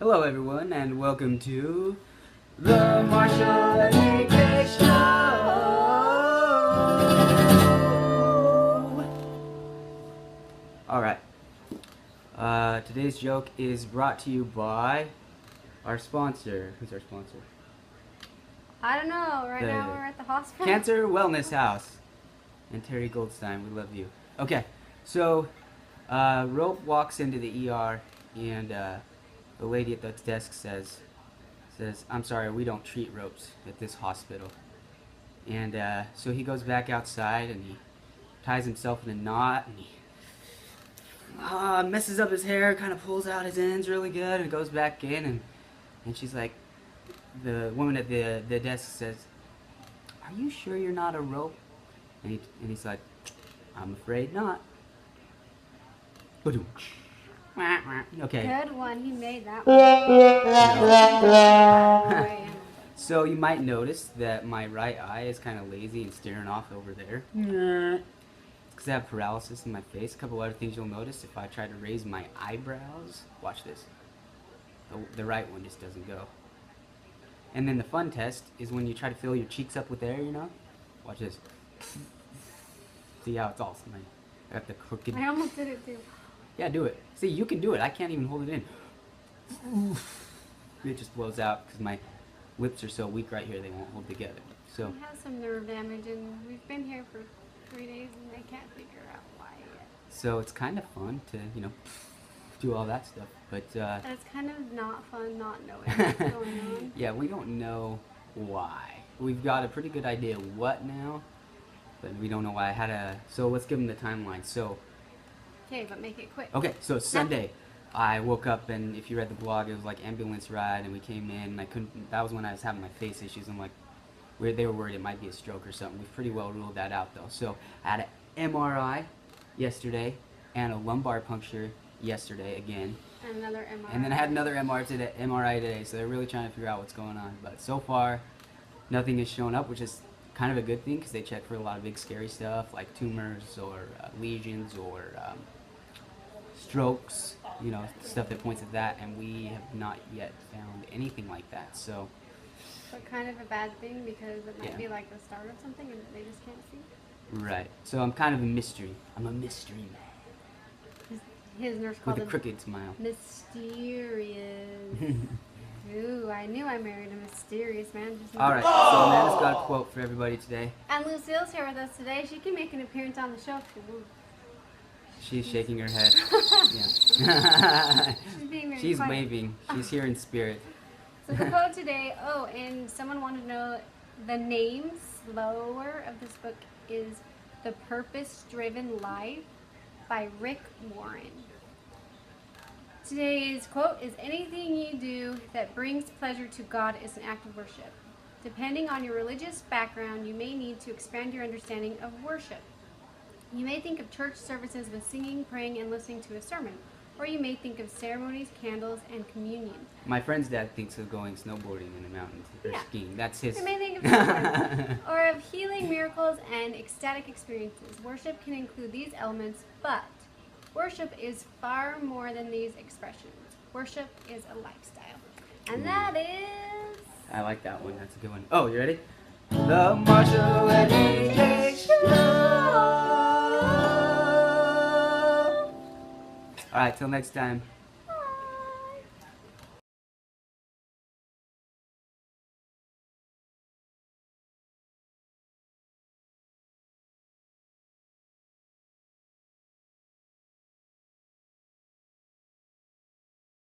Hello everyone and welcome to the Marshall and AK Show! Alright, today's joke is brought to you by our sponsor. Who's our sponsor? I don't know, right now we're at the hospital. Cancer Wellness House. And Terry Goldstein, we love you. Okay, so Rope walks into the ER and the lady at the desk says, I'm sorry, we don't treat ropes at this hospital. And so he goes back outside and he ties himself in a knot and he messes up his hair, kind of pulls out his ends really good and goes back in and she's like, the woman at the desk says, are you sure you're not a rope? And he's like, I'm afraid not. Okay. Good one, he made that one. So you might notice that my right eye is kind of lazy and staring off over there. Because I have paralysis in my face. A couple other things you'll notice if I try to raise my eyebrows. Watch this. The right one just doesn't go. And then the fun test is when you try to fill your cheeks up with air, you know? Watch this. See how it's all smelly. I got the crooked... I almost did it too. Yeah, do it. See, you can do it. I can't even hold it in. It just blows out because my lips are so weak right here they won't hold together. So I have some nerve damage and we've been here for 3 days and I can't figure out why yet. So it's kind of fun to, you know, do all that stuff. But it's kind of not fun not knowing what's going on. Yeah, we don't know why. We've got a pretty good idea what now, but we don't know why. So let's give them the timeline. So okay, but make it quick. okay, so Sunday, I woke up and if you read the blog, it was like ambulance ride and we came in and I couldn't, that was when I was having my face issues. I'm like, they were worried it might be a stroke or something. We've pretty well ruled that out though. So I had an MRI yesterday and a lumbar puncture yesterday again. And another MRI. And then I had another MRI today, so they're really trying to figure out what's going on. But so far, nothing has shown up, which is kind of a good thing because they check for a lot of big scary stuff like tumors or lesions or strokes, you know, stuff that points at that, and we have not yet found anything like that. So, but kind of a bad thing because it might be like the start of something and they just can't see. Right. So I'm kind of a mystery. I'm a mystery man. His nurse called with a crooked smile. Mysterious. Ooh, I knew I married a mysterious man. Alright, so Amanda's got a quote for everybody today. And Lucille's here with us today. She can make an appearance on the show if she wants. She's shaking her head. Yeah. She's being very She's quiet. waving. She's here in spirit. So the quote today, and someone wanted to know the name slower of this book is The Purpose-Driven Life by Rick Warren. Today's quote is, anything you do that brings pleasure to God is an act of worship. Depending on your religious background, you may need to expand your understanding of worship. You may think of church services with singing, praying, and listening to a sermon, or you may think of ceremonies, candles, and communion. My friend's dad thinks of going snowboarding in the mountains or skiing. That's his. You may think of something, or of healing, miracles, and ecstatic experiences. Worship can include these elements, but worship is far more than these expressions. Worship is a lifestyle. And that is... I like that one. That's a good one. Oh, you ready? The Marshall and AJ Show! Alright, till next time.